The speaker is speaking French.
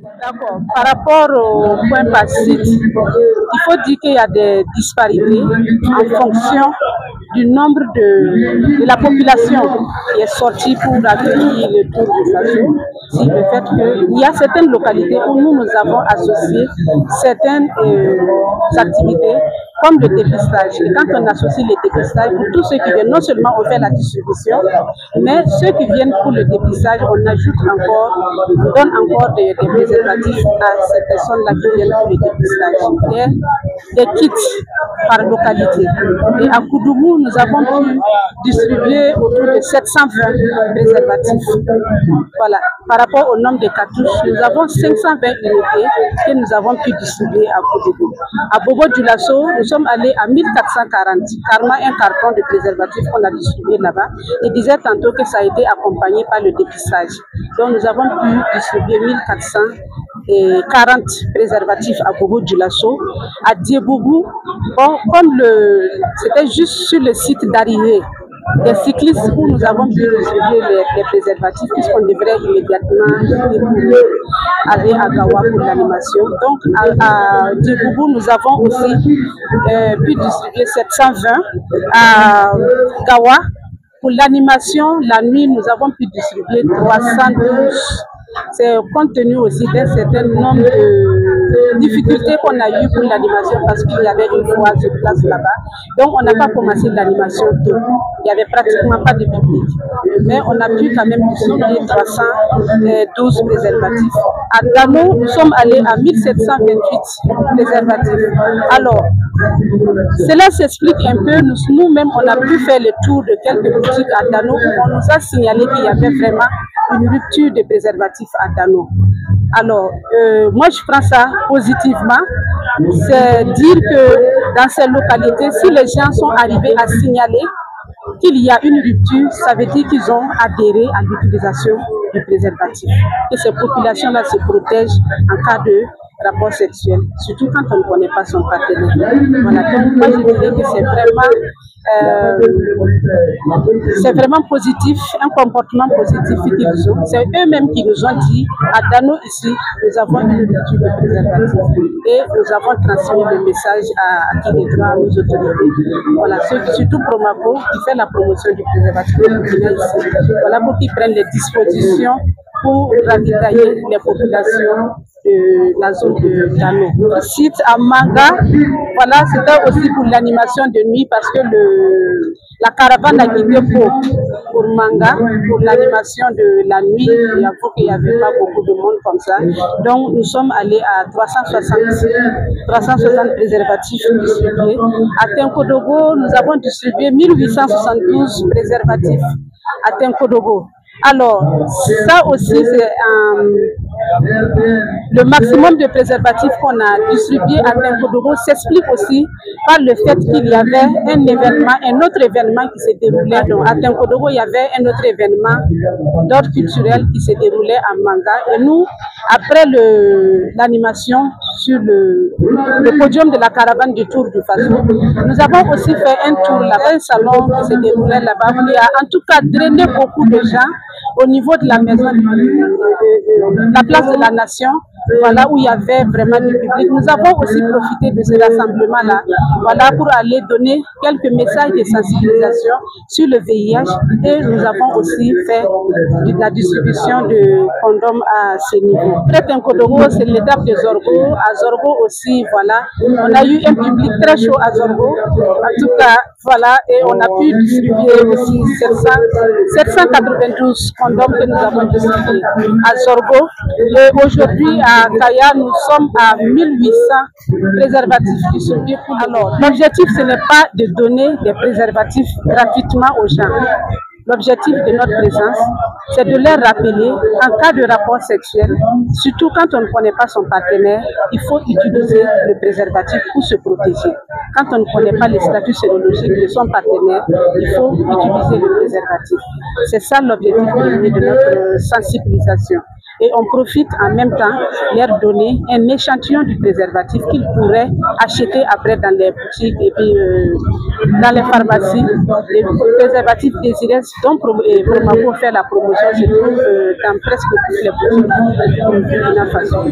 D'accord. Par rapport au point basique, il faut dire qu'il y a des disparités en fonction du nombre de la population qui est sortie pour accueillir le tour du Faso. Si le fait qu'il y a certaines localités où nous avons associé certaines activités comme le dépistage. Et quand on associe les dépistages, pour tous ceux qui viennent, non seulement on fait la distribution, mais ceux qui viennent pour le dépistage, on ajoute encore, on donne encore des préservatifs à ces personnes-là qui viennent pour le dépistage. Des kits par localité. Et à Koudougou, nous avons pu distribuer autour de 720 préservatifs. Voilà. Par rapport au nombre de cartouches, nous avons 520 unités que nous avons pu distribuer à Koudougou. À Bobo-Dioulasso, nous sommes allés à 1440, carrément un carton de préservatifs qu'on a distribué là-bas. Il disait tantôt que ça a été accompagné par le dépistage. Donc nous avons pu distribuer 1440 préservatifs à Bobo-Dioulasso. À Diebougou, bon, comme c'était juste sur le site d'arrivée des cyclistes où nous avons pu distribuer les préservatifs puisqu'on devrait immédiatement aller à Gawa pour l'animation. Donc à Diebougou, nous avons aussi pu distribuer 720 à Gawa. Pour l'animation, la nuit, nous avons pu distribuer 312. C'est compte tenu aussi d'un certain nombre de difficultés qu'on a eues pour l'animation parce qu'il y avait une foire sur place là-bas. Donc on n'a pas commencé l'animation tôt. Il n'y avait pratiquement pas de public. Mais on a pu quand même distribuer 312 préservatifs. À Dano, nous sommes allés à 1728 préservatifs. Alors, cela s'explique un peu. Nous-mêmes, on a pu faire le tour de quelques boutiques à Dano où on nous a signalé qu'il y avait vraiment une rupture de préservatifs à Dano. Alors, moi je prends ça positivement, c'est dire que dans ces localités, si les gens sont arrivés à signaler qu'il y a une rupture, ça veut dire qu'ils ont adhéré à l'utilisation du préservatif. Et ces populations-là se protègent en cas de rapport sexuel, surtout quand on ne connaît pas son partenaire. Voilà, donc moi je dirais que c'est vraiment positif, un comportement positif qu'ils ont. C'est eux-mêmes qui nous ont dit, à Dano ici, nous avons une rupture de préservatif et nous avons transmis le message à qui des droits, aux autorités. Voilà, surtout Promaco qui fait la promotion du préservatif ici. Voilà, pour qu'ils prennent les dispositions pour ravitailler les populations de la zone de Dano. Le site à Manga, voilà, c'était aussi pour l'animation de nuit parce que la caravane a quitté pour Manga, pour l'animation de la nuit. Il avoue qu'il n'y avait pas beaucoup de monde comme ça. Donc nous sommes allés à 360 préservatifs distribués. À Tenkodogo, nous avons distribué 1872 préservatifs à Tenkodogo. Alors, ça aussi, c'est le maximum de préservatifs qu'on a distribué à Tenkodogo s'explique aussi par le fait qu'il y avait un autre événement qui se déroulait. Donc, à Tenkodogo, il y avait un autre événement d'ordre culturel qui se déroulait à Manga. Et nous, après l'animation sur le podium de la caravane du Tour du Faso, nous avons aussi fait un tour là-bas, un salon qui se déroulait là-bas, qui a en tout cas drainé beaucoup de gens au niveau de la maison, la place de la Nation, voilà, où il y avait vraiment du public. Nous avons aussi profité de ce rassemblement-là, voilà, pour aller donner quelques messages de sensibilisation sur le VIH et nous avons aussi fait de la distribution de condoms à ce niveau. Après Tenkodogo, c'est l'étape de Zorgo. À Zorgo aussi, voilà, on a eu un public très chaud à Zorgo. En tout cas, voilà, et on a pu distribuer aussi 792 condoms que nous avons distribués à Zorgo. Et aujourd'hui, à Kaya, nous sommes à 1800 préservatifs distribués. Alors, l'objectif, ce n'est pas de donner des préservatifs gratuitement aux gens. L'objectif de notre présence, c'est de leur rappeler, en cas de rapport sexuel, surtout quand on ne connaît pas son partenaire, il faut utiliser le préservatif pour se protéger. Quand on ne connaît pas les statuts sérologiques de son partenaire, il faut utiliser le préservatif. C'est ça l'objectif de notre sensibilisation. Et on profite en même temps leur donner un échantillon du préservatif qu'ils pourraient acheter après dans les boutiques et puis dans les pharmacies. Les préservatifs désirés Donc, vraiment, pour faire la promotion, se trouve dans presque toutes les boutiques du Burkina Faso.